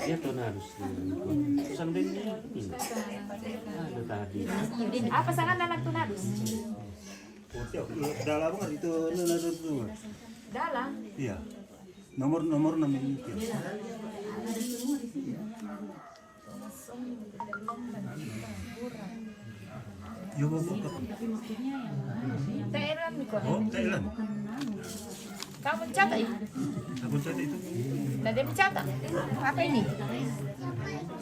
Ya tuh harus sambil ini ada tadi. Apa sangat anak tunadus? Dalam kan itu nomor. Dalam. Iya. Nomor namanya itu. Yo bapak. Thailand nih kok. Oh, Thailand. Kamu catat ya? Aku catat itu. Nah, dia mencatat. Apa ini?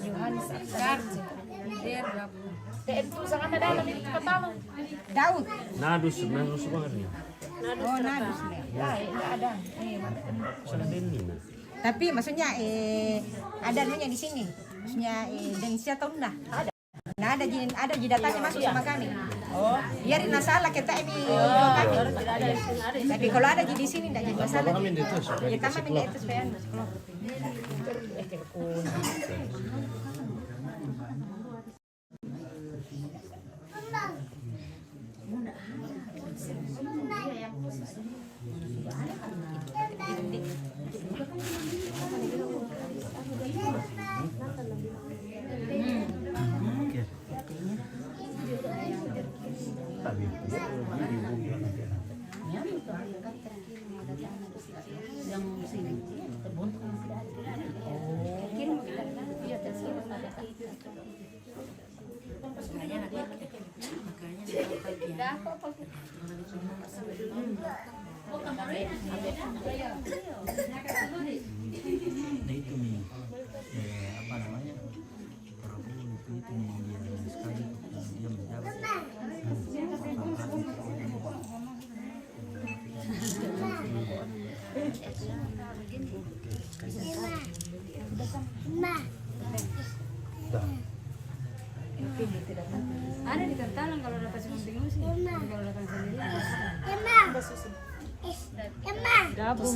Yohanes Akar. TN itu sangat ada dalam ini pertama. Daud. Nadus banget nih. Oh, nadus nih. Ya, enggak ada. Sambil ini. Tapi maksudnya ada nanya di sini. Maksudnya Densia atau enggak? Ada. Nah, ada datanya masuk sama kami. Oh, biar masalah kita ini. Tapi kalau ada di sini enggak jadi masalah. Ya kami minta itu supaya Nah itu nih apa namanya Prabowo itu dia sekali dia menjabat ada di Kertalang kalau dapat penting sih kalau datang sendiri Gabung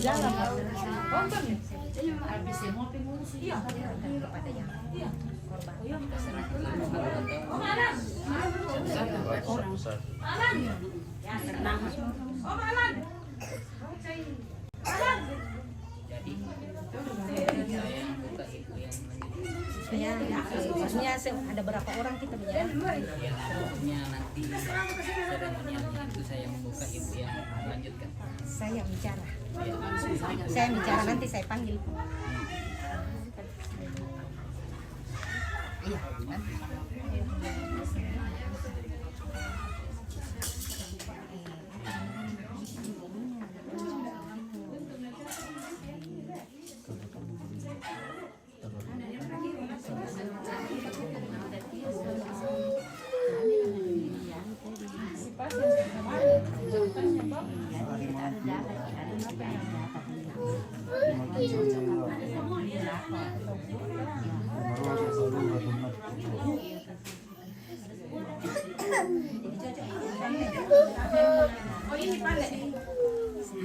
jalan. habis emosi iya maksudnya ada berapa orang kita bicara. Maksudnya nanti seremonialnya itu saya membuka, ibu yang melanjutkan. Saya bicara nanti saya panggil. Iya.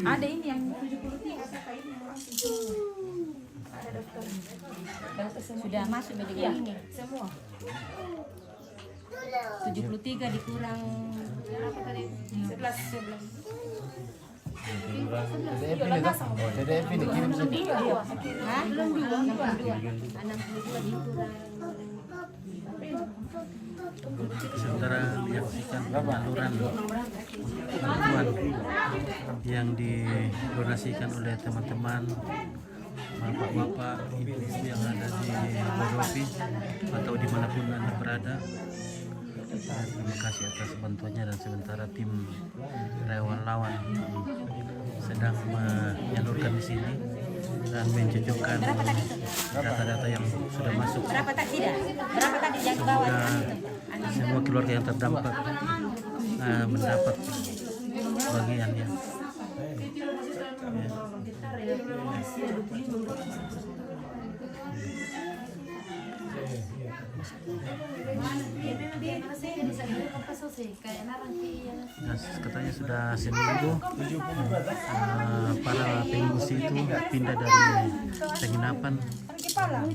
ada ini yang 73 Sudah masuk dengan ini. Semua. 73 dikurang Berapa tadi? 11. TDF ini kirim saja. Hah? 62 dikurang Saudara menyaksikan penyaluran bantuan yang didonasikan oleh teman-teman bapak-bapak, ibu-ibu yang ada di Bodopi atau dimanapun Anda berada. Terima kasih atas bantuannya, dan sementara tim relawan sedang menyalurkan di sini dan mencocokkan data-data yang sudah masuk. berapa tadi yang ke bawah? Semua keluarga yang terdampak mendapat bagiannya. Katanya sudah seminggu para pengungsi itu pindah dari penginapan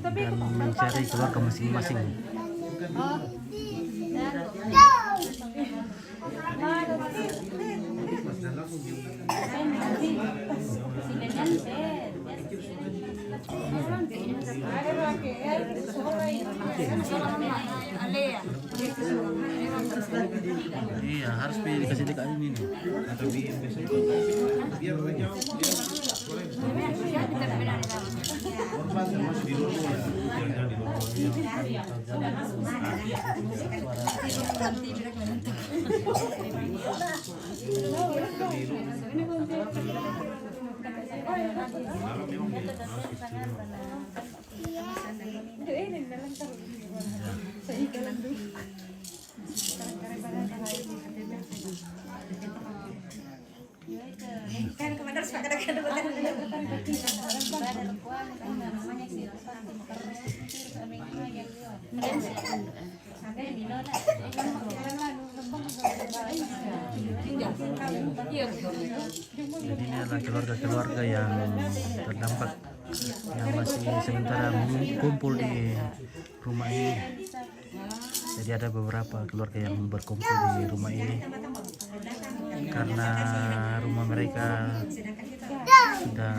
dan mencari keluarga masing-masing. Iya, harus dikasih dekat ini nih. Atau biasanya biar jauh. Masih di luar ya. Jangan di luar. Kan kemana harus pakai kadang-kadang. Jadi ini adalah keluarga-keluarga yang terdampak, yang masih sementara kumpul di rumah ini. Jadi ada beberapa keluarga yang berkumpul di rumah ini karena rumah mereka sudah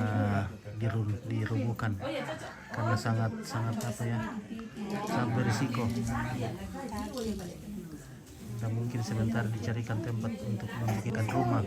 dirubuhkan karena sangat apa ya, sangat berisiko. Dan mungkin sebentar dicarikan tempat untuk membuatkan rumah.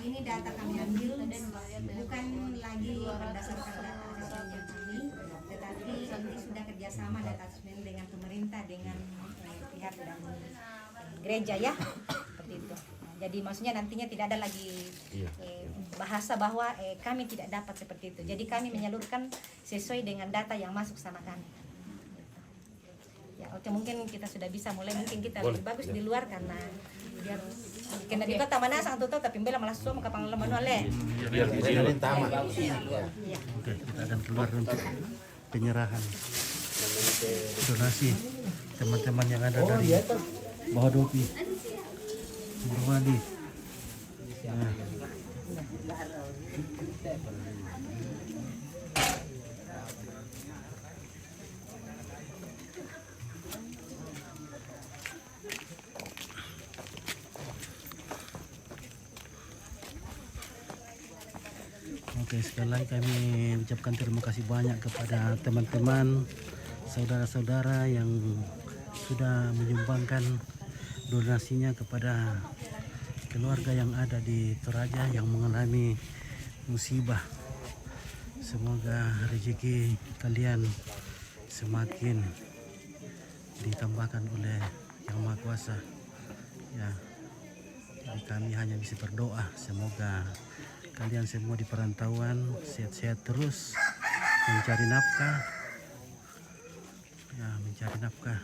Ini data kami ambil bukan lagi berdasarkan data aslinya kami, tetapi ini sudah kerjasama data aslinya dengan pemerintah, dengan pihak dan gereja ya, seperti itu. Jadi maksudnya nantinya tidak ada lagi bahasa bahwa kami tidak dapat seperti itu. Jadi kami menyalurkan sesuai dengan data yang masuk sama kami. Ya, oke, mungkin kita sudah bisa mulai. Mungkin kita lebih bagus di luar karena biar kena di kota mana sangat tutup tapi bela malah semua ke panggilan manual Biar di taman. Oke, kita akan keluar untuk penyerahan donasi teman-teman yang ada dari Bahodopi, Burwadi. Nah. Oke, sekali lagi kami ucapkan terima kasih banyak kepada teman-teman, saudara-saudara yang sudah menyumbangkan donasinya kepada keluarga yang ada di Toraja yang mengalami musibah. Semoga rezeki kalian semakin ditambahkan oleh Yang Maha Kuasa. Ya, jadi kami hanya bisa berdoa semoga kalian semua di perantauan sehat-sehat terus mencari nafkah, ya, mencari nafkah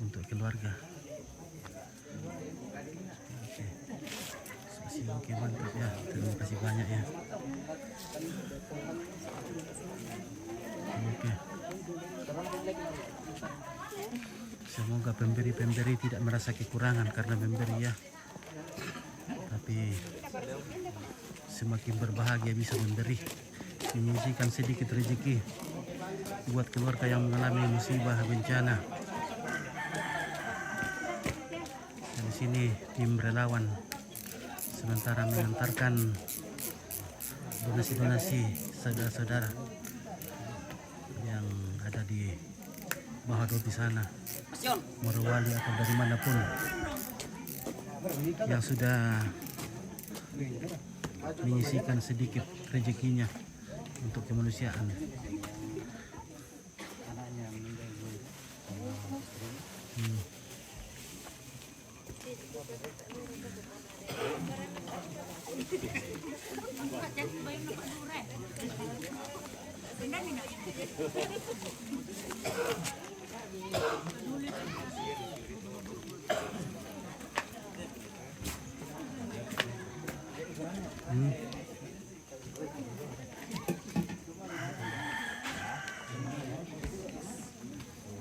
untuk keluarga. Oke, mantap ya, terima kasih banyak ya. Oke, semoga pemberi-pemberi tidak merasa kekurangan karena memberi ya, tapi semakin berbahagia bisa memberi, menyisihkan sedikit rezeki buat keluarga yang mengalami musibah bencana. Dan di sini tim relawan sementara mengantarkan donasi-donasi saudara-saudara yang ada di Bahodopi sana, Morowali atau dari manapun yang sudah menyisihkan sedikit rezekinya untuk kemanusiaan.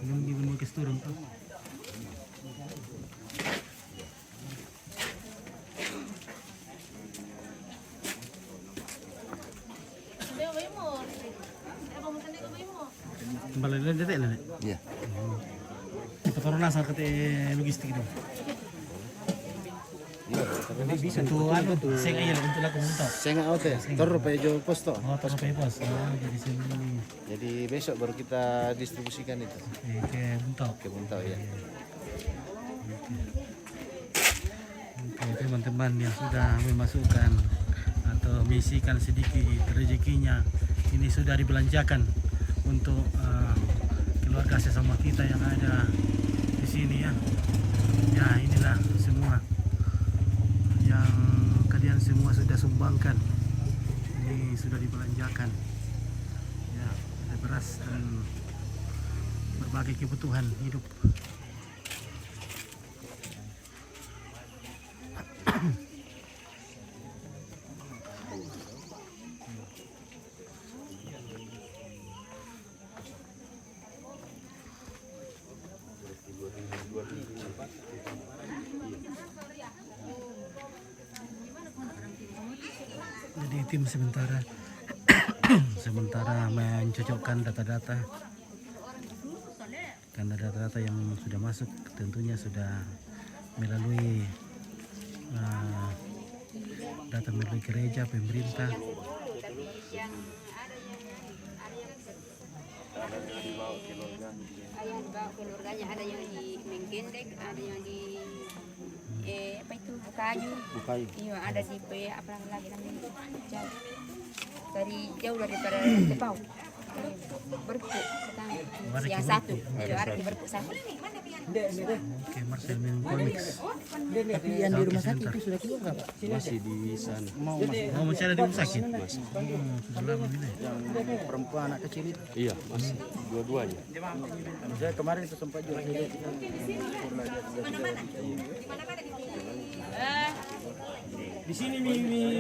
Belum gimana mau turun tuh. Kembali lagi deh nenek. Iya. Kita taruh nasa ke logistik itu. Itu anu tuh. Saya iya untuk laku mentok. Saya nggak out ya. Taruh pe jo posto. Oh, taruh pe pos. Jadi sini. Jadi besok baru kita distribusikan itu. Oke, mentok. Ke Buntau ya. Oke, teman-teman yang sudah memasukkan atau mengisikan sedikit rezekinya, ini sudah dibelanjakan untuk keluarga sesama kita yang ada di sini ya. Ya, inilah semua yang kalian semua sudah sumbangkan. Ini sudah dibelanjakan. Ya, ada beras dan berbagai kebutuhan hidup. Jadi tim sementara mencocokkan data-data, karena data-data yang sudah masuk tentunya sudah melalui data melalui gereja, pemerintah. Ada yang dibawa keluarganya, ada yang di Menggendek, ada yang di apa itu Bukayu. Iya, ada di apa lagi namanya jauh jauh daripada Tebau. Berpuk yang satu, ada di Berpuk satu. Oke, Marcel minum Comics. Tapi yang di rumah sakit itu sudah keluar nggak, Pak? Masih di sana. Mau mencari di rumah sakit? Sudah lama ini. Yang perempuan anak kecil itu. Iya, masih dua-duanya. Saya kemarin itu sempat juga saya lihat. Di sini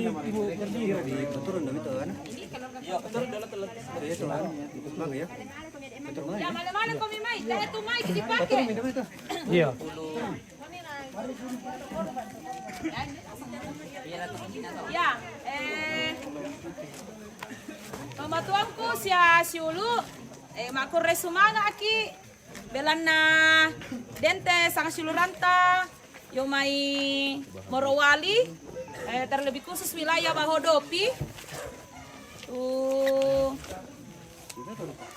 ibu berdiri. Turun dong itu kan? Iya, betul telat. Itu kan? Ikut bang ya? Ya malam-malam kami main, itu mic dipakai. Iya. Ya, mama tuanku si ulu, makor resumana aki, belana dente sang siluranta, yomai Morowali, terlebih khusus wilayah Bahodopi,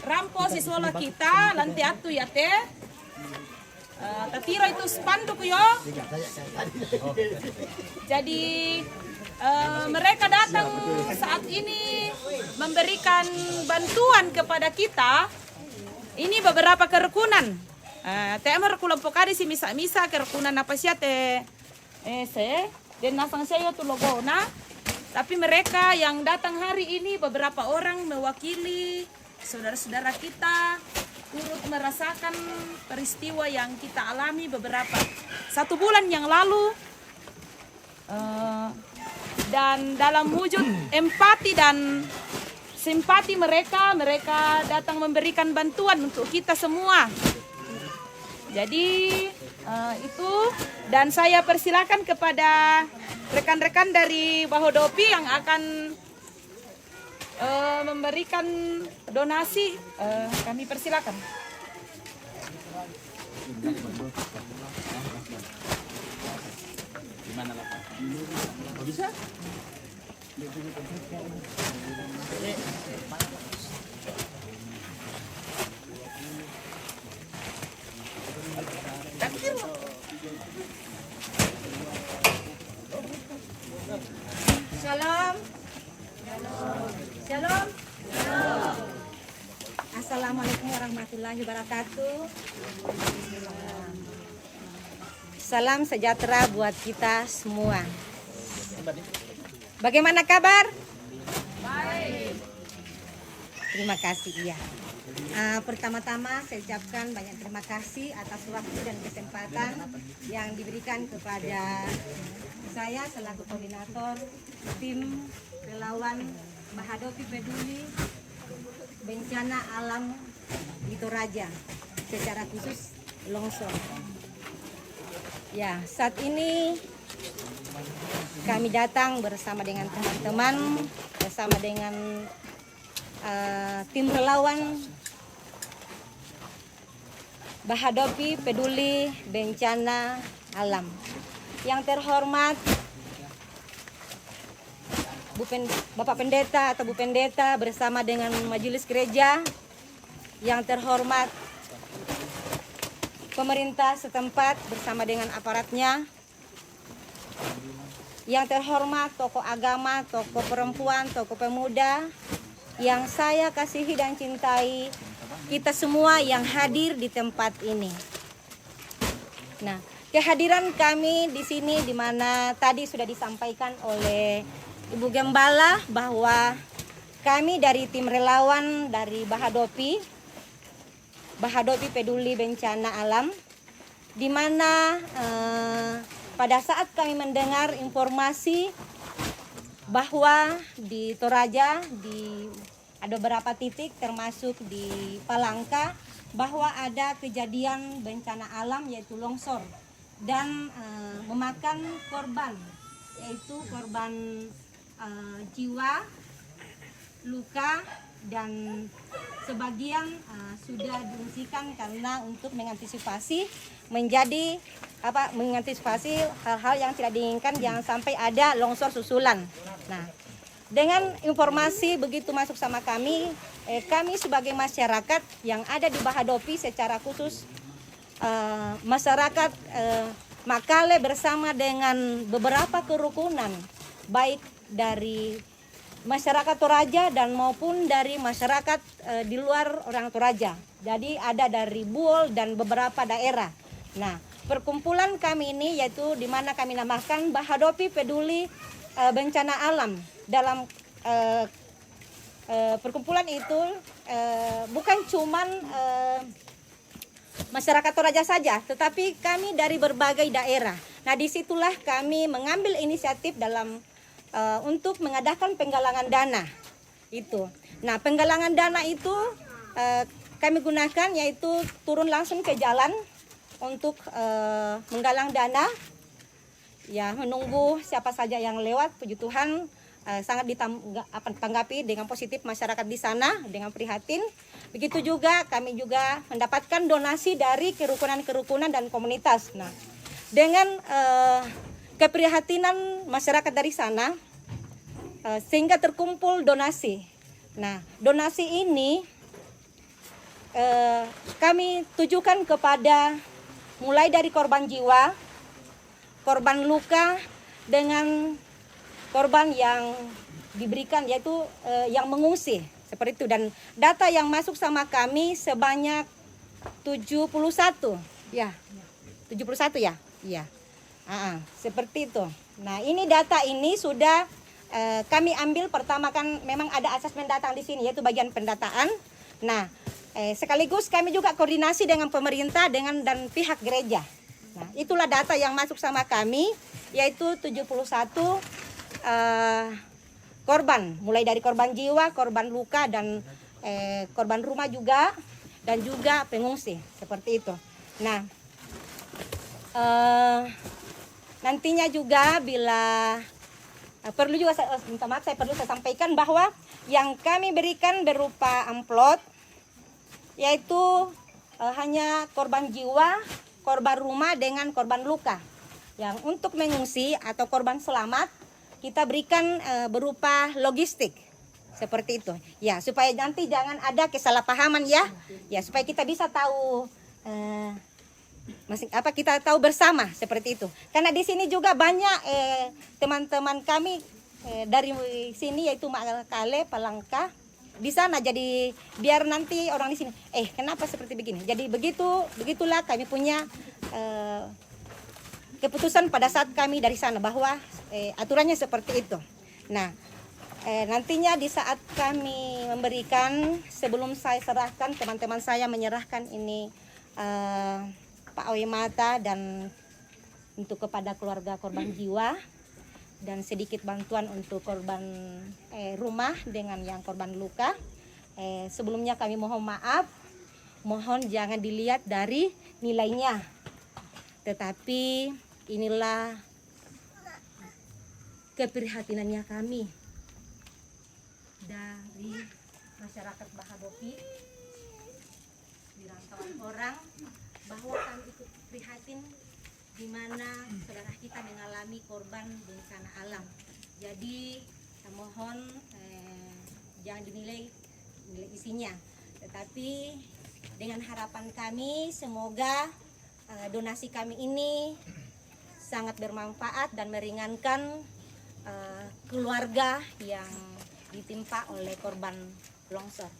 rampo siswa kita lantai atu ya teh. Tatiro itu spanduk yo. Jadi mereka datang saat ini memberikan bantuan kepada kita. Ini beberapa kerukunan. Temer kelompok ada si misa-misa kerukunan apa sih teh? Dan nasang saya tu logona. Tapi mereka yang datang hari ini beberapa orang mewakili saudara-saudara kita turut merasakan peristiwa yang kita alami beberapa 1 bulan yang lalu, dan dalam wujud empati dan simpati mereka datang memberikan bantuan untuk kita semua. Jadi itu, dan saya persilakan kepada rekan-rekan dari Bahodopi yang akan memberikan donasi, kami persilakan. Gimana lah, Pak? Bisa? Shalom. Shalom. Assalamualaikum warahmatullahi wabarakatuh. Salam sejahtera buat kita semua. Bagaimana kabar? Baik. Terima kasih ya. Pertama-tama saya ucapkan banyak terima kasih atas waktu dan kesempatan yang diberikan kepada saya selaku koordinator tim relawan Bahodopi Peduli Bencana Alam di Toraja, secara khusus longsor. Ya, saat ini kami datang bersama dengan teman-teman, bersama dengan tim relawan Bahadopi Peduli Bencana Alam. Yang terhormat Bapak Pendeta atau Bu Pendeta bersama dengan Majelis Gereja, yang terhormat pemerintah setempat bersama dengan aparatnya, yang terhormat tokoh agama, tokoh perempuan, tokoh pemuda, yang saya kasihi dan cintai, kita semua yang hadir di tempat ini. Nah, kehadiran kami di sini di mana tadi sudah disampaikan oleh Ibu Gembala bahwa kami dari tim relawan dari Bahadopi Peduli Bencana Alam, di mana pada saat kami mendengar informasi bahwa di Toraja ada beberapa titik termasuk di Palangka bahwa ada kejadian bencana alam yaitu longsor dan memakan korban, yaitu korban jiwa, luka, dan sebagian sudah diungsikan karena untuk mengantisipasi hal-hal yang tidak diinginkan, jangan sampai ada longsor susulan. Nah, dengan informasi begitu masuk sama kami sebagai masyarakat yang ada di Bahadopi secara khusus masyarakat Makale bersama dengan beberapa kerukunan baik dari masyarakat Toraja dan maupun dari masyarakat di luar orang Toraja. Jadi ada dari Buol dan beberapa daerah. Nah, perkumpulan kami ini yaitu di mana kami namakan Bahadopi Peduli Bencana Alam. Dalam perkumpulan itu bukan cuman masyarakat Toraja saja, tetapi kami dari berbagai daerah. Nah, disitulah kami mengambil inisiatif dalam untuk mengadakan penggalangan dana itu. Nah, penggalangan dana itu kami gunakan yaitu turun langsung ke jalan untuk menggalang dana. Ya, menunggu siapa saja yang lewat. Puji Tuhan sangat ditanggapi dengan positif masyarakat di sana dengan prihatin. Begitu juga kami juga mendapatkan donasi dari kerukunan-kerukunan dan komunitas. Nah, dengan keprihatinan masyarakat dari sana sehingga terkumpul donasi. Nah, donasi ini kami tujukan kepada mulai dari korban jiwa, korban luka, dengan korban yang diberikan yaitu yang mengungsi seperti itu. Dan data yang masuk sama kami sebanyak 71 ya, 71 ya, iya. Seperti itu. Nah, ini data ini sudah kami ambil pertama, kan memang ada asesmen datang di sini yaitu bagian pendataan. Nah, sekaligus kami juga koordinasi dengan pemerintah dan pihak gereja. Nah, itulah data yang masuk sama kami yaitu 71 korban, mulai dari korban jiwa, korban luka, dan korban rumah juga, dan juga pengungsi seperti itu. Nah, nantinya juga bila perlu juga minta maaf, saya perlu sampaikan bahwa yang kami berikan berupa amplop yaitu hanya korban jiwa, korban rumah dengan korban luka. Yang untuk mengungsi atau korban selamat kita berikan berupa logistik seperti itu. Ya, supaya nanti jangan ada kesalahpahaman ya. Ya, supaya kita bisa tahu kita tahu bersama seperti itu. Karena di sini juga banyak teman-teman kami dari sini yaitu Makale, Palangka di sana. Jadi biar nanti orang di sini kenapa seperti begini. Jadi begitulah kami punya keputusan pada saat kami dari sana bahwa aturannya seperti itu. Nah, nantinya di saat kami memberikan, sebelum saya serahkan, teman-teman saya menyerahkan ini Pak Owe Mata dan untuk kepada keluarga korban jiwa dan sedikit bantuan untuk korban rumah dengan yang korban luka. Sebelumnya kami mohon maaf, mohon jangan dilihat dari nilainya, tetapi inilah keprihatinannya kami dari masyarakat Bahadopi, di rantauan orang bahwa kami ikut prihatin di mana saudara kita mengalami korban bencana alam. Jadi mohon jangan dinilai isinya, tetapi dengan harapan kami semoga donasi kami ini sangat bermanfaat dan meringankan keluarga yang ditimpa oleh korban longsor.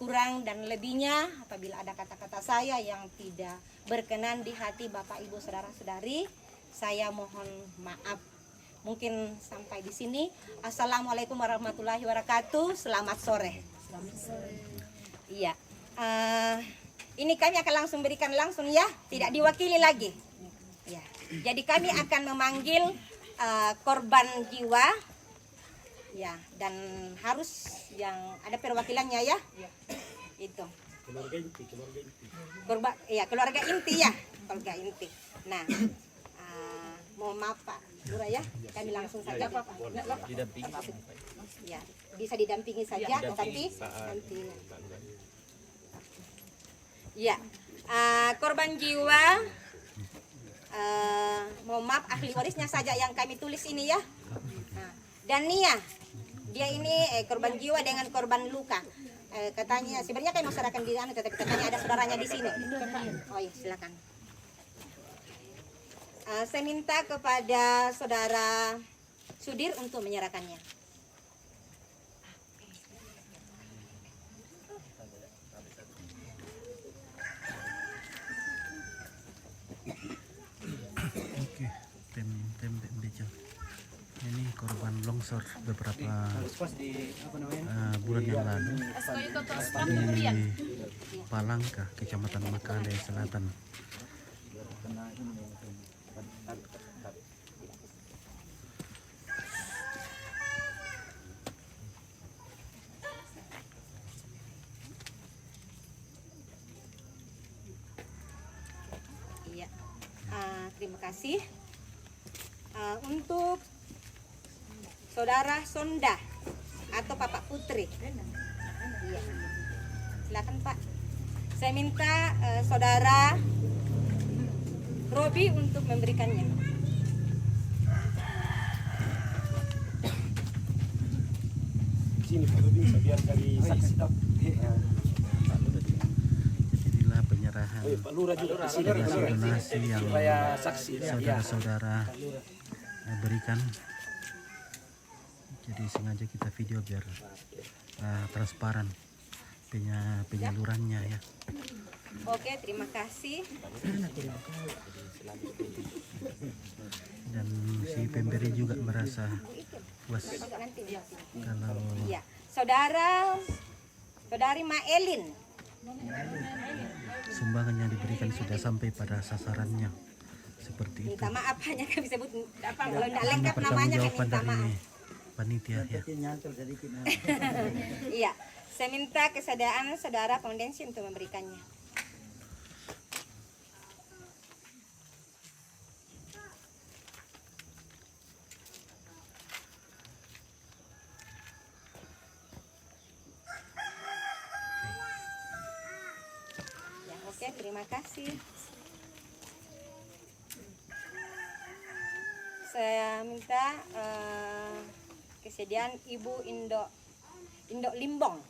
Kurang dan lebihnya apabila ada kata-kata saya yang tidak berkenan di hati Bapak Ibu saudara-saudari, saya mohon maaf. Mungkin sampai di sini. Assalamualaikum warahmatullahi wabarakatuh. Selamat sore. Selamat sore. Iya. Ini kami akan langsung berikan langsung ya, tidak diwakili lagi. Ya. Jadi kami akan memanggil korban jiwa. Ya, dan harus yang ada perwakilannya ya. Itu. Keluarga inti, keluarga inti. Keluarga inti ya, keluarga inti. Nah, mohon maaf Pak Lurah ya, kami langsung saja Pak. Didampingi. Ya, bisa didampingi saja, tetapi nanti. Ya, korban jiwa. Mohon maaf ahli warisnya saja yang kami tulis ini ya. Nah, dan Nia, dia ini korban jiwa dengan korban luka. Katanya sebenarnya kayak masyarakat di sana, tetapi katanya ada saudaranya di sini. Oh iya, silakan. Saya minta kepada saudara Sudir untuk menyerahkannya. Oke, tim Becel. Ini korban longsor beberapa bulan yang lalu di Palangka, Kecamatan Makale Selatan. Iya, terima kasih. Untuk Saudara Sonda atau Bapak Putri. Iya. Silakan Pak. Saya minta Saudara Robi untuk memberikannya. Sini kalau bisa biar kali saksi. Inilah penyerahan Pak Lurah juga di sini. donasi yang Supaya saksi. saudara-saudara berikan. Jadi sengaja kita video biar transparan penyalurannya ya. Oke, terima kasih. Dan si pemberi juga merasa puas kalau Iya. Saudari Maelin. sumbangan yang diberikan sudah sampai pada sasarannya seperti itu. Minta maaf hanya kami sebut apa kalau tidak lengkap namanya kami Pertanggungjawaban minta dari maaf. panitia ya. Iya, saya minta kesediaan saudara Foundation untuk memberikannya. Ya, oke, terima kasih. Saya minta kesediaan Ibu Indok Limbong.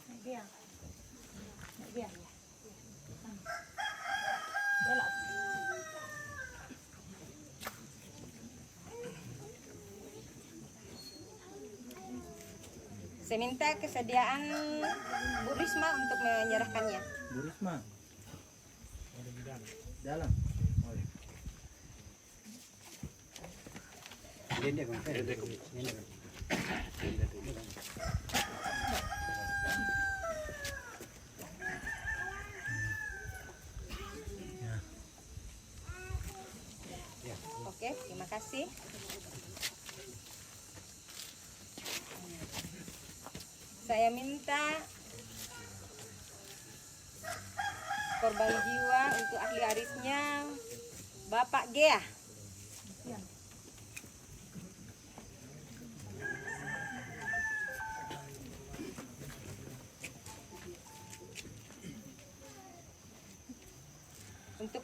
Saya minta kesediaan Bu Risma untuk menyerahkannya. Bu Risma. Dalam. Oke, terima kasih. Saya minta korban jiwa untuk ahli warisnya Bapak Gea.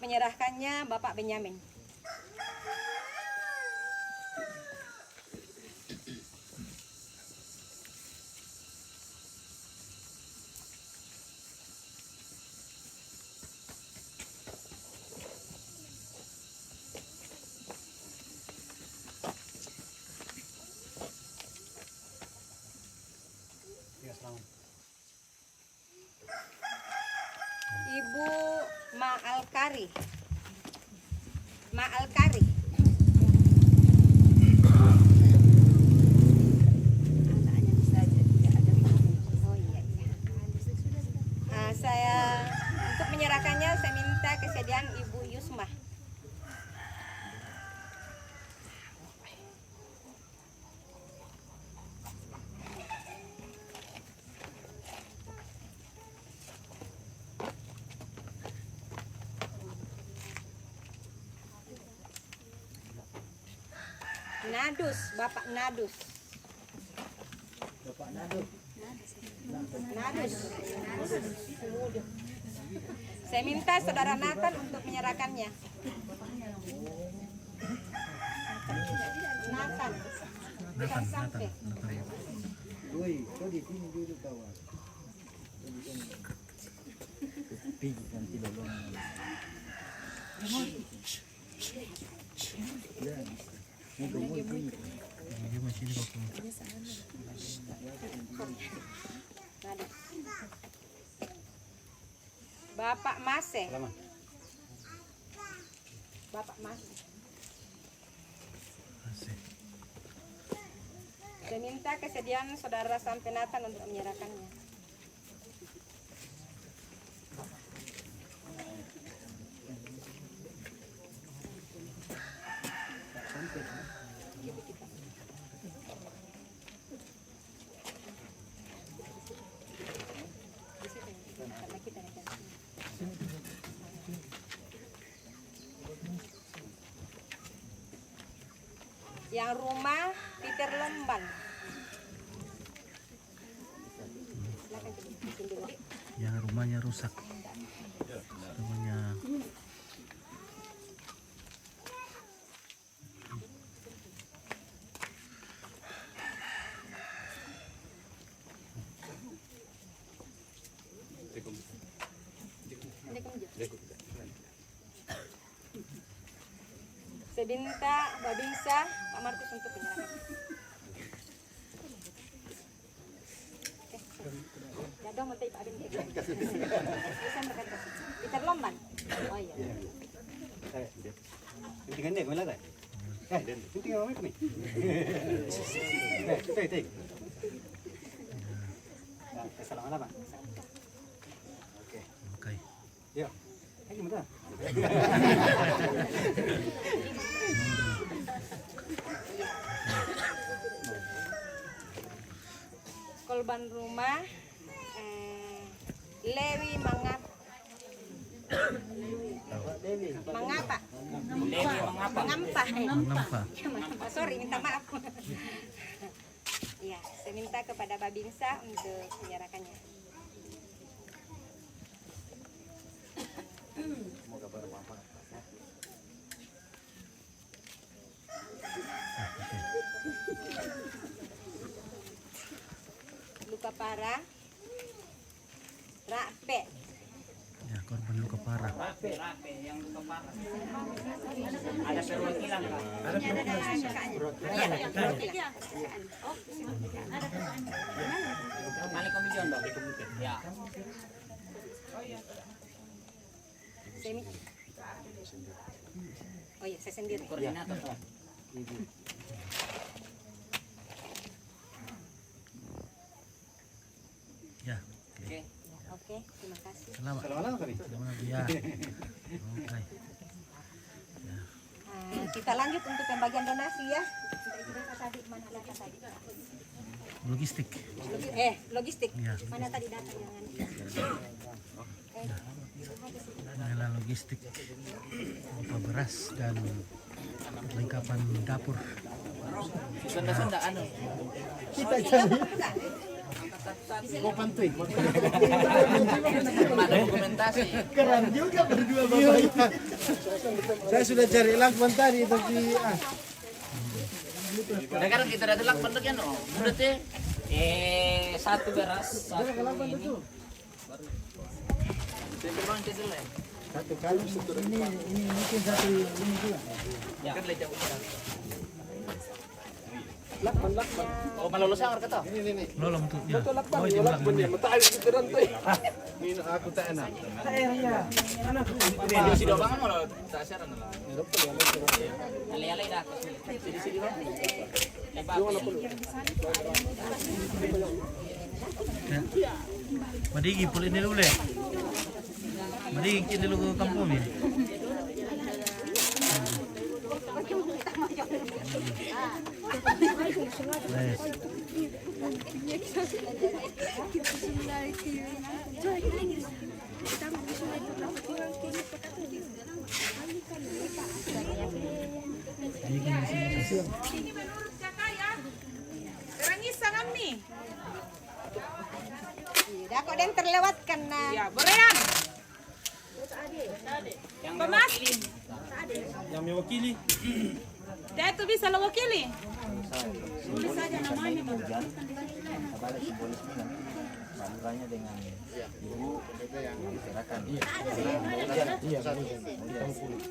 Untuk menyerahkannya Bapak Benyamin. Ibu Ma'alkari. Ma'alkari. Saya untuk menyerahkannya saya minta kesediaan Ibu Yusma. Nadus, Bapak Nadus. Bapak Nadus. Nadus. Saya minta Saudara Nathan untuk menyerahkannya. Nathan. Bukan sampai. Bapak Mase. Bapak Mase. Saya minta kesediaan Saudara Sampenatan untuk menyerahkannya. Yang rumah Peter Lomban. Yang rumahnya rusak. Rumahnya Saya minta Babinsa Pak Markus untuk menyerahkan. Ya dong, nanti Pak Abin. Bisa berkata Peter Lomban. Oh iya. Tinggal dia kemana tak? Tinggal apa ni? Tik. Assalamualaikum. Okey. Okey. Ya. Lagi mana? Korban rumah Lewi Mangapa. Oh, sorry, minta maaf. Ya, saya minta kepada Babinsa untuk menyerahkannya. Semoga bermanfaat. Luka parah Rape. ya korban luka parah. Rape yang luka parah. Ada perwakilan Pak. Malik Komi Jondo. Ya. Oh iya, saya sendiri. Koordinator. Ya. Oke. Oke, terima kasih. Selamat. Selamat tadi. Selamat ya. Oke. Kita lanjut untuk pembagian donasi ya. Logistik. Logistik. Ya. Mana tadi data yang Adalah logistik berupa beras dan perlengkapan dapur. Sunda-sunda anu. Kita cari. Kau pantui. Ada dokumentasi. Keren juga berdua bapak. Saya sudah cari lakban tadi tapi Sekarang kita ada telak bentuk ya no. Udah teh. Satu beras, satu ini. Tempel bang itu dulu ya. satu kali ini mungkin satu ini juga. Ya. Kan lecak udah. Lakban. Oh malah lu sangar kata. Ini. Lolong tuh ya. Betul lakban. Lakban ya. Mata air kita rantai. Ini aku tak enak. Ini di sini doang malah tak siaran lah. Ale-ale dah. Sini bang. Madigi pulih ni dulu le. Madigi kini dulu ke kampung ni. Ini menurut kakak ya. Serangisa kami. Tidak kok dan terlewatkan nah. Ya, berean. Pemas. Yang mewakili. Dia itu bisa lo wakili. Tulis saja namanya. Maluranya dengan ibu yang diserahkan. Iya.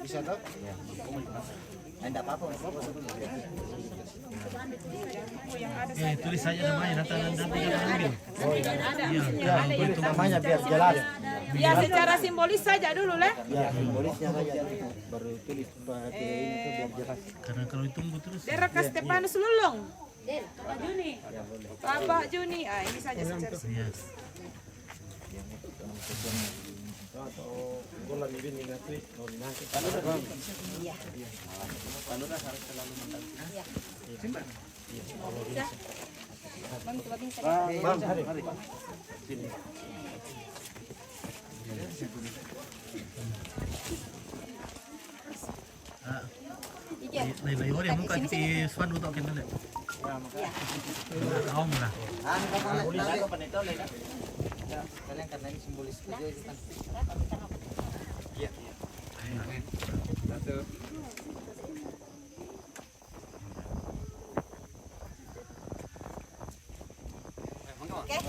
Bisa tak? Tidak apa-apa. Tulis saja namanya nanti kita ambil. Iya, itu namanya biar jelas. Ya, secara simbolis saja dulu, Le. Ya, simbolisnya saja baru tulis pakai ini tuh biar jelas. Karena kalau ditunggu terus. Deraka Stepanus Lulung. Pak Juni. Pak Juni. Ah, ini saja secara simbolis. Atau bola mirin ini nanti mau dinangkut. Iya. Palura harus selalu mendampingi. Iya. Bang, coba bisa. Bang, hari. Sini. Lay ori muka di swan untuk kita le. Iya. Kau mula. Boleh aku panito le. Kalian karena ini simbolis kerja itu kan.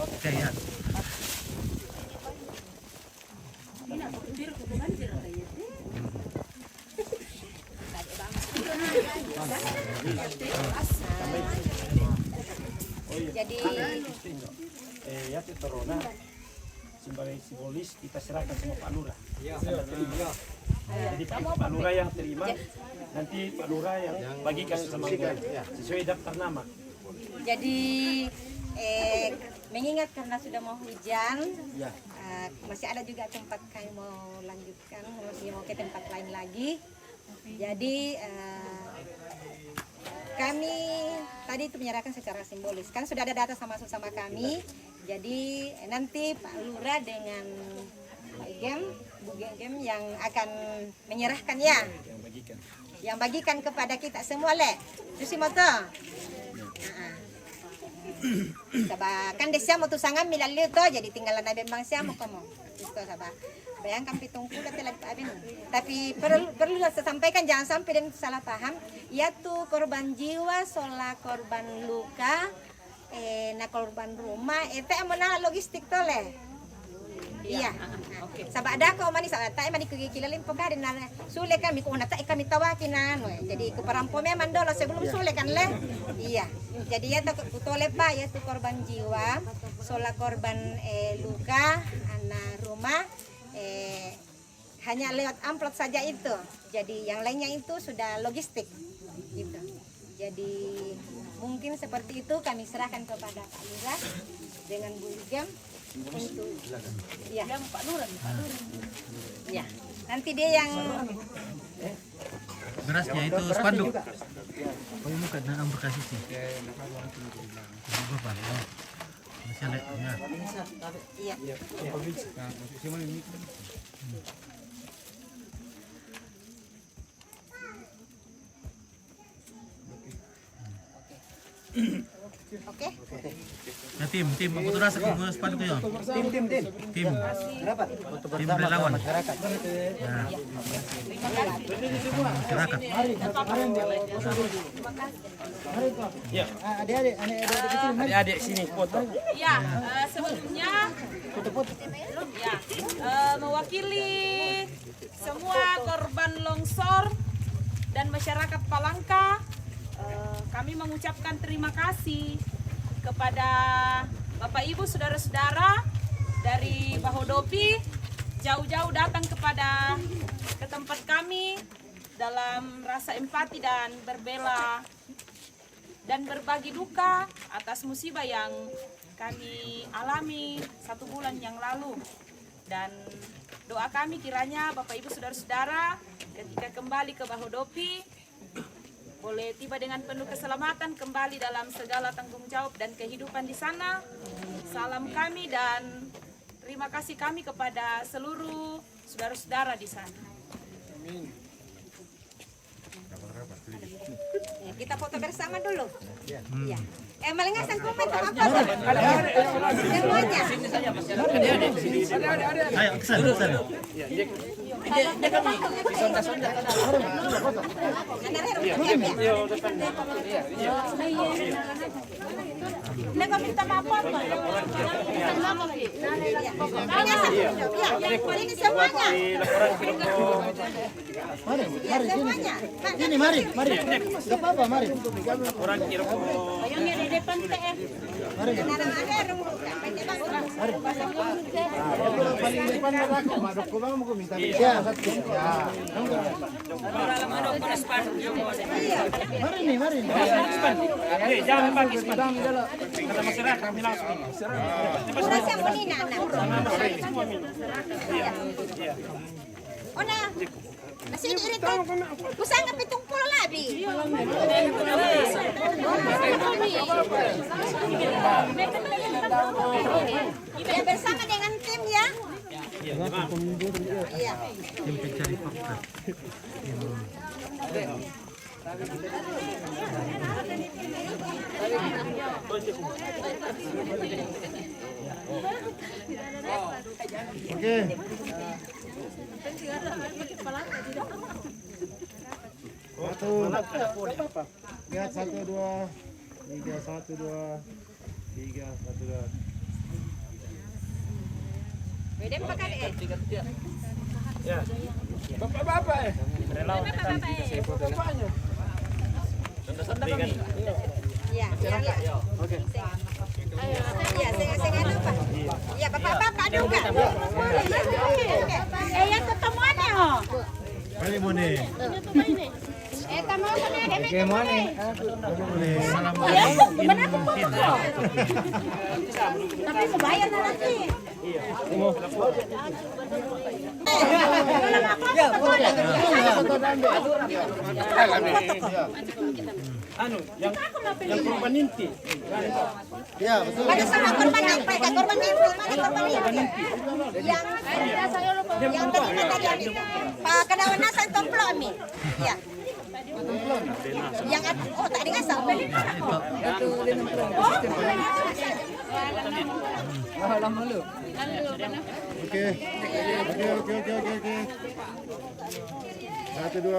Oke ya. Jadi Ya kita Rona sebagai simbolis kita serahkan sama Pak Lurah. Jadi Pak Lurah yang terima, nanti Pak Lurah yang bagikan sama kita sesuai daftar nama. jadi mengingat karena sudah mau hujan, masih ada juga tempat kami mau lanjutkan, masih mau ke tempat lain lagi. Jadi kami tadi itu menyerahkan secara simbolis, kan sudah ada data sama kami. Jadi nanti Pak Lurah dengan Pak Igem, Bu Gem yang akan menyerahkan ya, yang bagikan kepada kita semua le. Susi moto. Sabah kan desia mau tusangan milalio to, jadi tinggalan nabe bang sia mau kamu. Itu sabah. Bayangkan pitung kuda telah abin. Tapi perlu saya sampaikan, jangan sampai dan salah paham. Yaitu korban jiwa, sola korban luka, na korban rumah, itu emang logistik to le. Iya. Sabah ada ko mani sabah tayo mani kikilalin po ka din na sule kami kung nata kami tawakin na ano eh. Jadi kuparampo me mandolo sebelum sule kan le. Iya. Jadi ya to kutole pa ya to korban jiwa, sola korban luka, anak rumah hanya lewat amplop saja itu. Jadi yang lainnya itu sudah logistik gitu. Jadi mungkin seperti itu kami serahkan kepada Pak Lurah dengan Bu Gem untuk ya Pak Lurah. Ya. Nanti dia yang Berasnya itu spanduk. Oh ini kan nama berkasih sih. Berapa? Masih ada ya. iya. Oke? Ya tim, aku tuh rasa kau sepatu tuh ya. Tim. Berapa? Tim relawan. Masyarakat. Ya. Adik-adik sini foto. Ya, sebelumnya ya, mewakili semua korban longsor dan masyarakat Palangka, kami mengucapkan terima kasih kepada Bapak Ibu saudara-saudara dari Bahodopi jauh-jauh datang ke tempat kami dalam rasa empati dan berbela dan berbagi duka atas musibah yang kami alami 1 bulan yang lalu. Dan doa kami kiranya Bapak Ibu saudara-saudara ketika kembali ke Bahodopi boleh tiba dengan penuh keselamatan kembali dalam segala tanggung jawab dan kehidupan di sana. Salam kami dan terima kasih kami kepada seluruh saudara-saudara di sana. Ya, kita foto bersama dulu. Ya. Malingasan komen apa? Semuanya. Ayo, kesana. Nggak minta maaf apa? Ini semuanya. Ini mari. Gak apa-apa, mari. Orang kira Yang di depan TF. Mari. jangan bagi kata masyarakat kami langsung. Kurasa mo ni nana. Ona. Kasi irita. Kusang ka 70 labi. Ya bersama dengan tim ya. Iya. Tim pencari fakta. Oke. Lihat 1, 2, 3, 1, 2, 3, 1, 2. Pwede pa ka eh. Ya. Bapak-bapak relawan saya foto bapaknya. Ya. Oke. Ya, saya ano pa. Ya, bapak-bapak juga. Yang ketemuannya oh. Mari Mone. Tama ko na. Oke Mone. Salam. Ya, benar aku foto. Tapi membayar nanti. Anu, yang korban inti. Ya, betul. Pada sama korban apa? Korban info, mana korban inti? Yang tadi Pak Kadawanasan Tomplo Ami. Ya. Yang tak dengar Oke. 1, 2.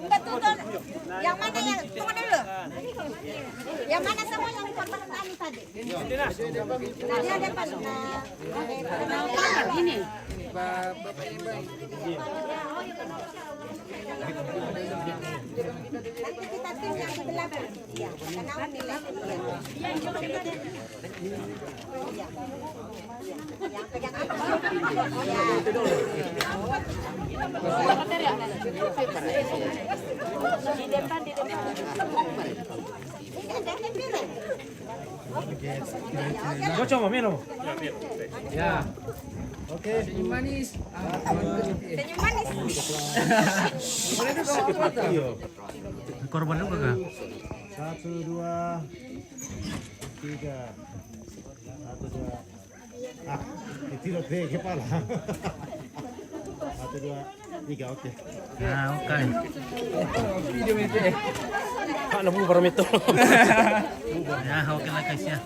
Betul. Yang mana yang tunggu dulu. Yang mana semua yang korban tani tadi? Tadi ada depan. Ini. Nanti kita tim yang di belakang. Ya, kenawan nilai. Yang pegang apa? Di depan. Ini ada piring. Gua coba minum. Ya. Oke. Senyum manis. Korban juga kah? 1, 2, 3. 1, 2. Ah, itu deh kepala. 1, 2. Tiga, oke. Nah, oke. Pak nabu para itu. Ya, oke lah guys ya.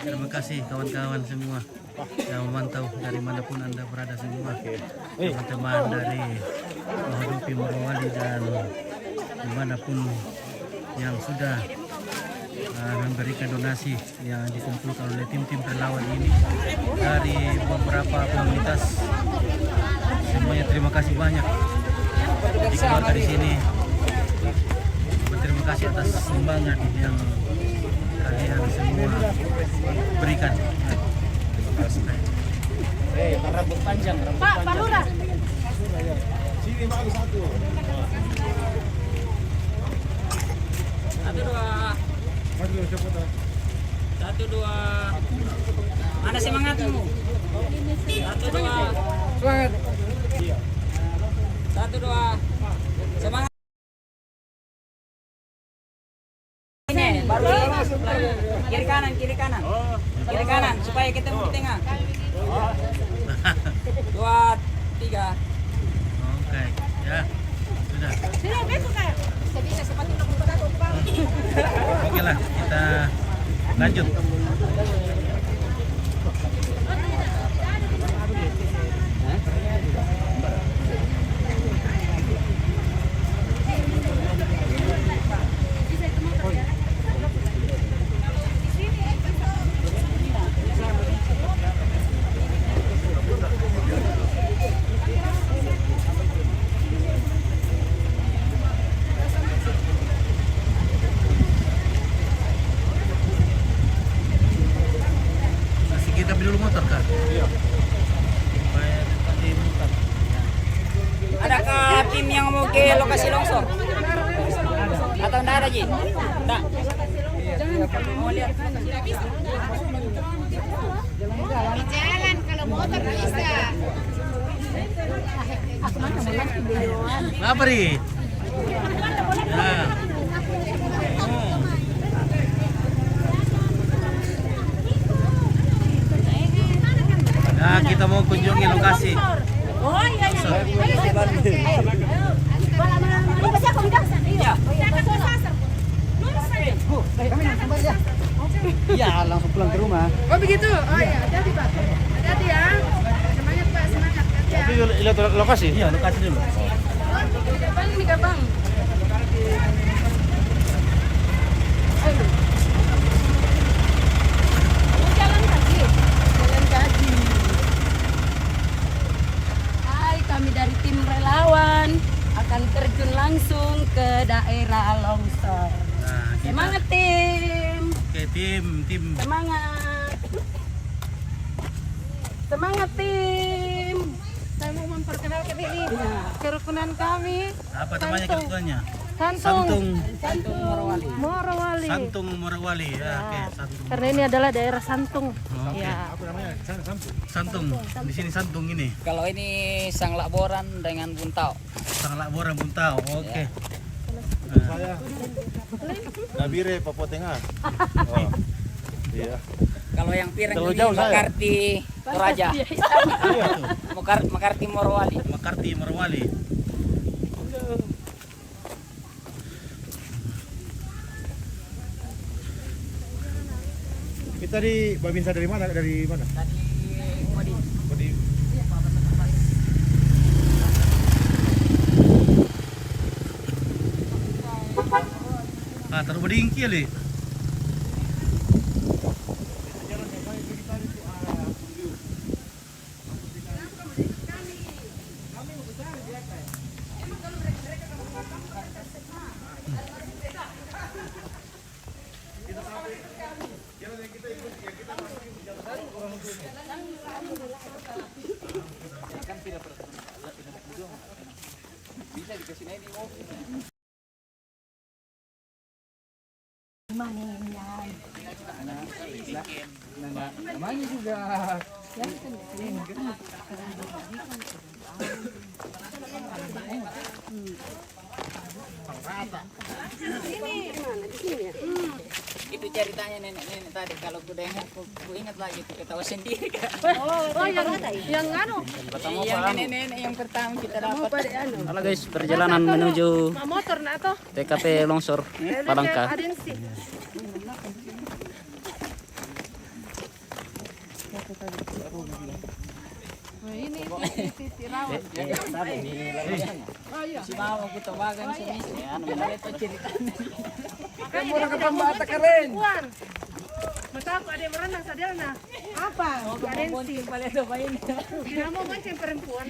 Terima kasih kawan-kawan semua yang memantau dari manapun Anda berada semua. Teman-teman dari Mahadopi Morowali dan dimanapun yang sudah memberikan donasi yang dikumpulkan oleh tim-tim relawan ini dari beberapa komunitas. Semuanya terima kasih banyak dikeluarkan di sini. Berterima kasih atas sumbangan yang kalian semua berikan. Rambut panjang. Pak Lurah. Sini bagus satu. Satu dua. Maju dulu cepat. Satu dua. Mana semangatmu? Satu dua. Semangat. Satu dua. Semangat. Ini baru kiri kanan kiri kanan supaya ketemu di tengah. 2, 3. Oke, ya sudah. Oke lah, kita lanjut. Kita beli dulu motor kan? Iya. Supaya tadi mutar. Adakah tim yang mau ke lokasi longsor? Atau enggak ada, Ji? Enggak. Mau lihat. Di jalan kalau motor bisa. Apa nih? Ya. Nah, kita mau kunjungi lokasi. Oh iya iya. Iya, langsung pulang ke rumah. Oh begitu? Oh iya, hati-hati Pak. Hati-hati ya. Semangat Pak, semangat. Tapi lihat lokasi. Iya, lokasi dulu. Bang, ini Bang. Jalan kaki. Hai, kami dari tim relawan akan terjun langsung ke daerah longsor. Nah, kita. Semangat tim. Oke, tim. Semangat. Semangat tim. Saya mau memperkenalkan ini Ya. kerukunan kami. Apa namanya ketuanya? Santung Morowali. Morowali. Morowali. Ya, oke, Santung. Karena ini adalah daerah Santung. Oke. Ya. Apa namanya? Santung. Di sini Santung ini. Kalau ini Sang Lakboran dengan Buntau. Sang Lakboran Buntau. Oke. Saya Nabire Papua Tengah. Oh. Iya. Kalau yang Pirang Terlalu ini jauh saya. Makarti Toraja. Iya. Makarti Morowali. Makarti Morowali. Kita di Babinsa dari mana? Dari mana? Tadi Modi. Di Ah, taruh bedingki ali. Namanya juga. Itu ceritanya nenek-nenek tadi kalau ku dengar ku ingat lagi ku ketawa sendiri kan. yang anu. Yang nenek-nenek yang pertama kita dapat. Halo guys, perjalanan menuju Motor na to. TKP longsor Palangka. Adensi. Ini rawan. Si mama ku tawagan sa misa. Ito ceritanya. Kamu orang pembata keren. Maka aku ada yang merenang sadar na. Apa? Adensi. Pala ito ba yun? Dinamo mancing perempuan.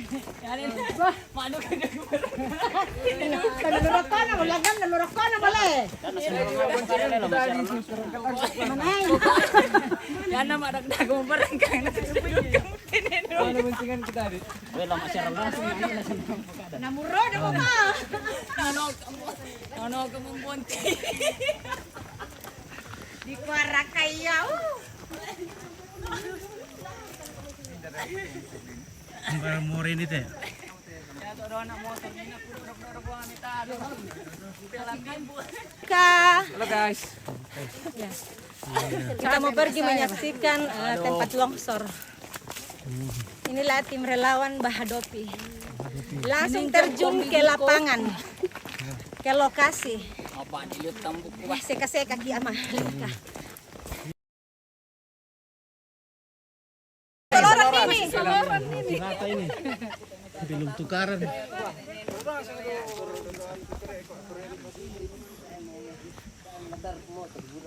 Mano ka na Nalurok ka na, ulagam, nalurok ka na bala eh. Manay. Yan na maragdag mo parang kang Wala masyarang langsung. Namuro na mo ka. Ano ka mong bunti. Di kuara kaya. Parang mori ini teh. Halo guys. Kita mau pergi menyaksikan tempat longsor. Inilah tim relawan Bahadopi. Langsung terjun ke lapangan, ke lokasi. Apa dilihat tambuk Wah, seka-seka kiamah. Soloran ini. Belum tukaran.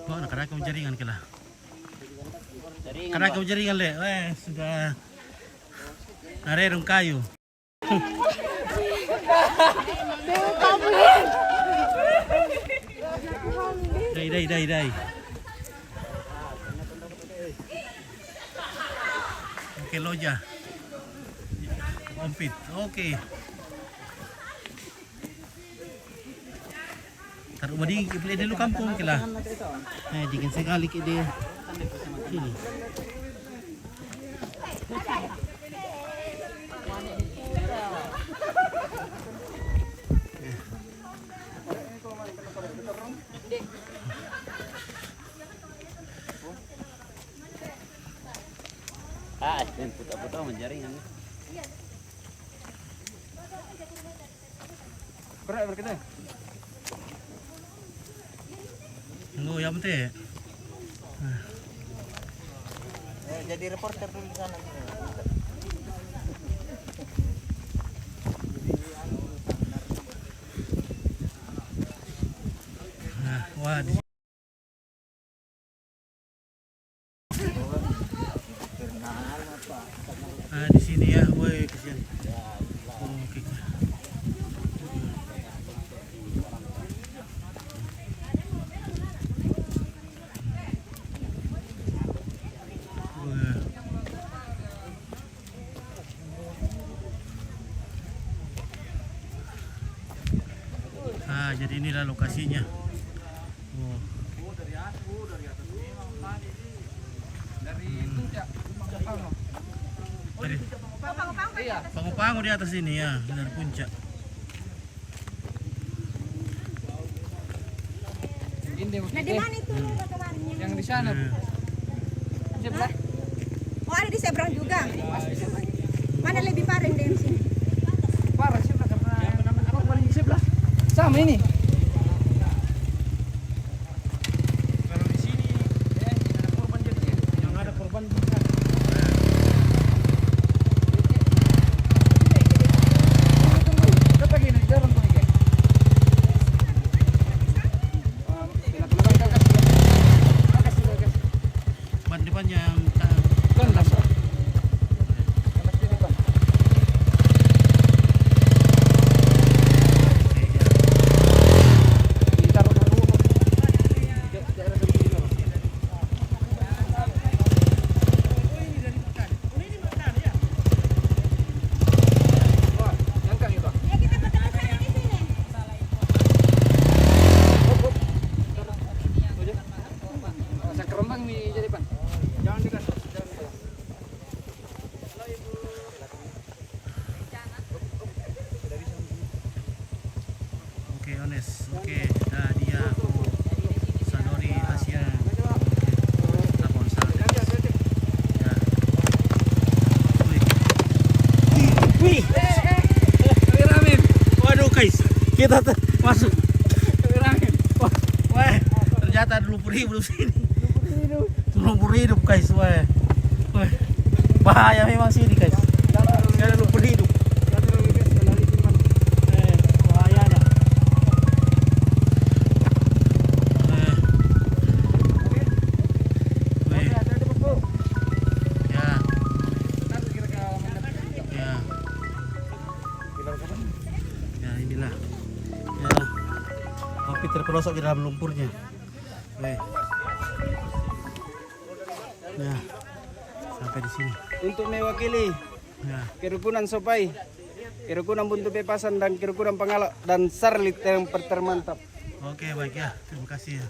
Oh, nak kamu jaringan kela. Karena kamu jaringan le, sudah. Narerong kayu. Dai. Oke, loja. Ompit. Oke. Taruh badi beli dulu kampung kila. Dingin sekali ke dia. Sini. Putar-putar menjaringan. Berat berkata. Tunggu yang penting. Jadi reporter dulu di sana. Wah, di sini ya, woi kesian. Oke. Jadi inilah lokasinya. Oh. Dari Pangu-pangu di atas ini ya, dari puncak. Nah, di mana itu kemarinnya? Yang di sana. Hah? Oh, ada di seberang juga. Mana lebih parah dari sini? Parah sebelah karena apa paling sebelah. Sama ini. Kalau di sini ada korban jadi yang ada korban bukan. Ban depannya yang Oke, Ones. Oke, dia aku Sanori Asia. Kita masuk. Wah, ternyata ada lumpur hidup sini. Lumpur hidup guys, wah. Bahaya memang sini guys. Ada lumpur hidup. Bahayanya. Ya inilah. Ya. Kopi terperosok di dalam lumpurnya. Ya. Sampai di sini. Untuk mewakili Ya. kerukunan Sopai, kerukunan Buntu Bepasan dan kerukunan Pangalok dan Sarlit yang termantap. Oke baik ya, terima kasih ya.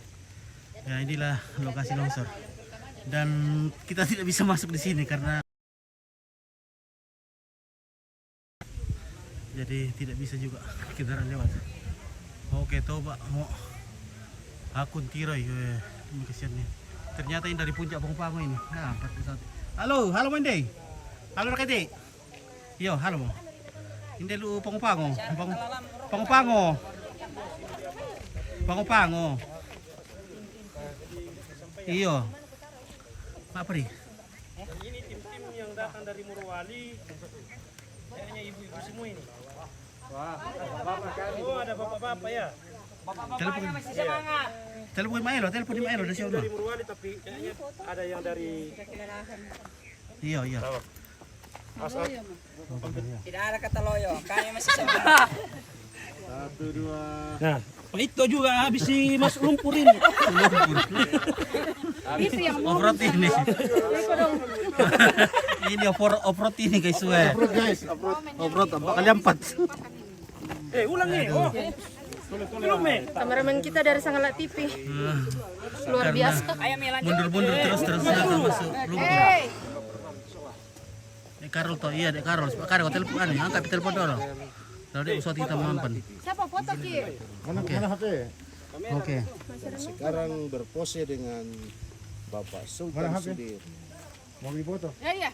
Ya inilah lokasi longsor. Dan kita tidak bisa masuk di sini karena jadi tidak bisa juga kendaraan lewat. Oke, coba mau akun tirai, ini kesian nih. Ternyata ini dari puncak Pangpango ini. Nah, 41. Halo Mende. Halo Rakete. Yo, halo. Ini lu Pangpango. Pangpango. Iyo. Apa nih? Ini tim-tim yang datang dari Morowali. Kayaknya ibu-ibu semua ini. Wah, oh ada bapak-bapak ya. Telepon masih semangat. Telepon Maelo dari siapa? Dari Morowali tapi kayaknya ada yang dari Iya. asal. Tidak ada kata loyo, kami masih semangat. 1, 2. Nah, itu juga habis si masuk lumpur ini. Off-road ini. Ini off-road ini guys, off-road 4 kali 4. Ulang nih. Oh. Belum, Kameramen kita dari Sangalat TV. Luar biasa. Mundur-mundur terus masuk lumpur. Karol toh, iya Dek Karol. Karol telepon ani, angkat telepon dulu. Lalu Dek usah kita mampan. Siapa foto Ki? Mana HP? Oke. Sekarang berpose dengan Bapak Sultan Sudir. Mau beli foto? Iya.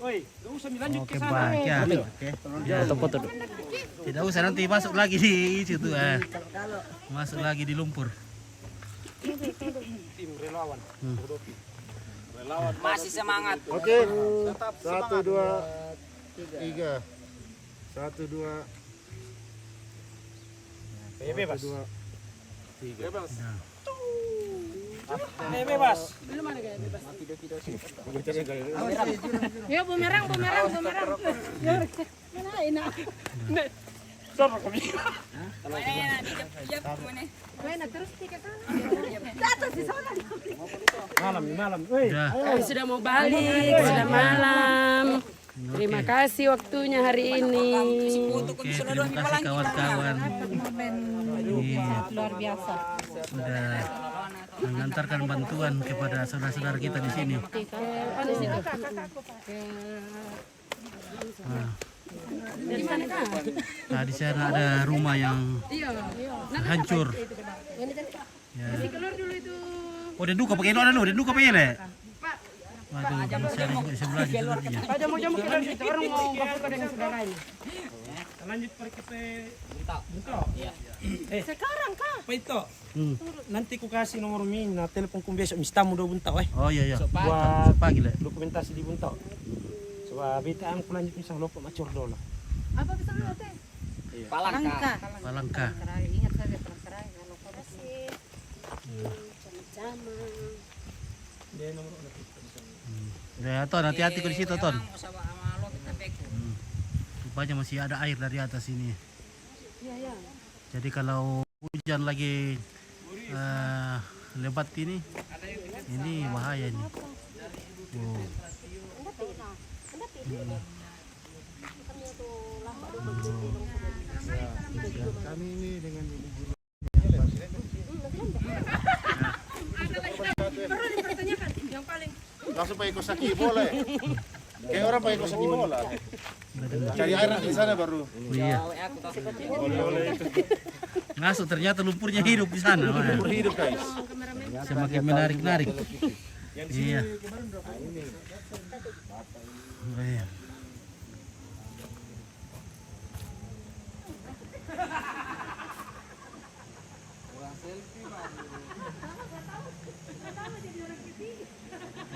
Oi, enggak usah lanjut Oke, ke sana. baik ya. Oke. Ya, foto dulu. Tidak usah nanti masuk lagi di situ masuk lagi di lumpur. Tim relawan. Masih semangat. Oke. 1, 2, 3. 1, 2. Bebas. 2, 3. Bebas. Ya bumerang. Sama kami. Malam. Sudah mau balik, sudah malam. Terima kasih waktunya hari ini. Oke, terima kasih kawan-kawan. Luar biasa. Sudah mengantarkan bantuan kepada saudara-saudara kita di sini. Nah, di sana ada rumah yang hancur. Ya. Oh, dia duka pakai ini, dia duka pakai ini. Waduh, masih ada juga sebelahnya. Pada mau jamu kita situ orang mau berfoto dengan saudara ini. Lanjut pergi ke Bunto. Sekarang kah? Apa itu? Nanti ku kasih nomor mina, telepon ku besok mistamu do Bunto Oh iya. Buat Pagi lah. dokumentasi di Bunto. Coba BTM ku lanjut misal lupa macur dulu. Apa bisa lu teh? Palangka. Palangka. Ingat saja terang kalau kasih. Ya, Ton, hati-hati di situ, Ton. Rupanya masih ada air dari atas ini. Jadi kalau hujan lagi lebat ini bahaya ini. Wow. Kami ini dengan Ibu Guru. Langsung pakai kosaki boleh. Kayak orang pakai kosaki bola. Cari air di sana baru. Iya. Ngasuh ternyata lumpurnya hidup di sana. Lumpur hidup guys. Semakin menarik-narik. Iya.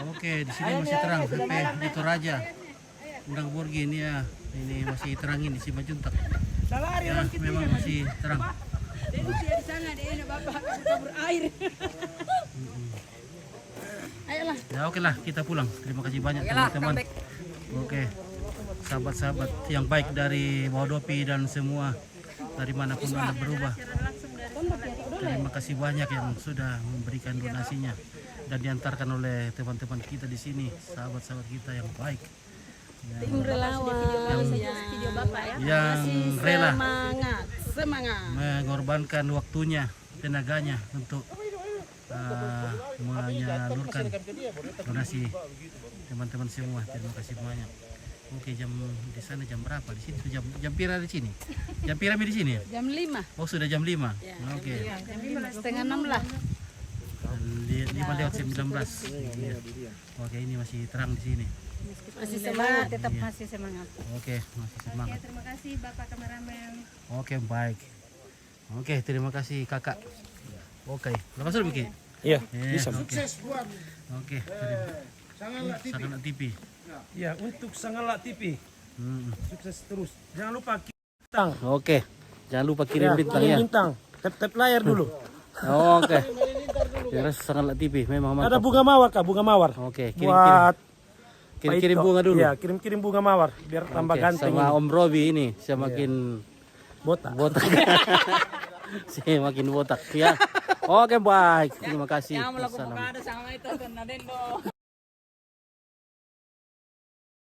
Oke, di sini masih terang sampai di Toraja. Undang Borgi ini ya, ini masih terangin di sini Majuntak. Ya, memang masih terang. Ya oke lah, kita pulang. Terima kasih banyak teman-teman. Oke, sahabat-sahabat yang baik dari Wahodopi dan semua dari manapun Anda berubah. Terima kasih banyak yang sudah memberikan donasinya dan diantarkan oleh teman-teman kita di sini, sahabat-sahabat kita yang baik. Tim relawan Yang rela semangat. mengorbankan waktunya, tenaganya untuk menyalurkan donasi teman-teman semua. Terima kasih banyak. Oke, jam di sana jam berapa? Di sini jam pira di sini? Jam pira di sini? Jam 5. Oh, sudah jam 5. Ya, Oke. Jam 5 setengah 6 lah. 5 lewat 19. Iya. Oke, ini masih terang di sini. Masih semangat, tetap masih semangat. Oke, masih semangat. Terima kasih Bapak kameramen. Oke, baik. Oke, terima kasih Kakak. Oke, lepas dulu Miki. Iya, bisa. Oke, Sangalat TV. Ya, untuk Sangalat TV. Sukses terus. Jangan lupa Oke, jangan lupa kirim bintang ya. bintang. Tap layar dulu. Oke. Terus Sangalat TV memang Ada mantap. bunga mawar Kak, bunga mawar. Oke, Buat kirim Pak bunga Ito. dulu. Iya, kirim bunga mawar biar tambah Oke, ganteng. sama ini. Om Robi ini semakin Botak. botak. Semakin botak ya. Oke, baik. Terima kasih. Yang melakukan Assalamualaikum. sama itu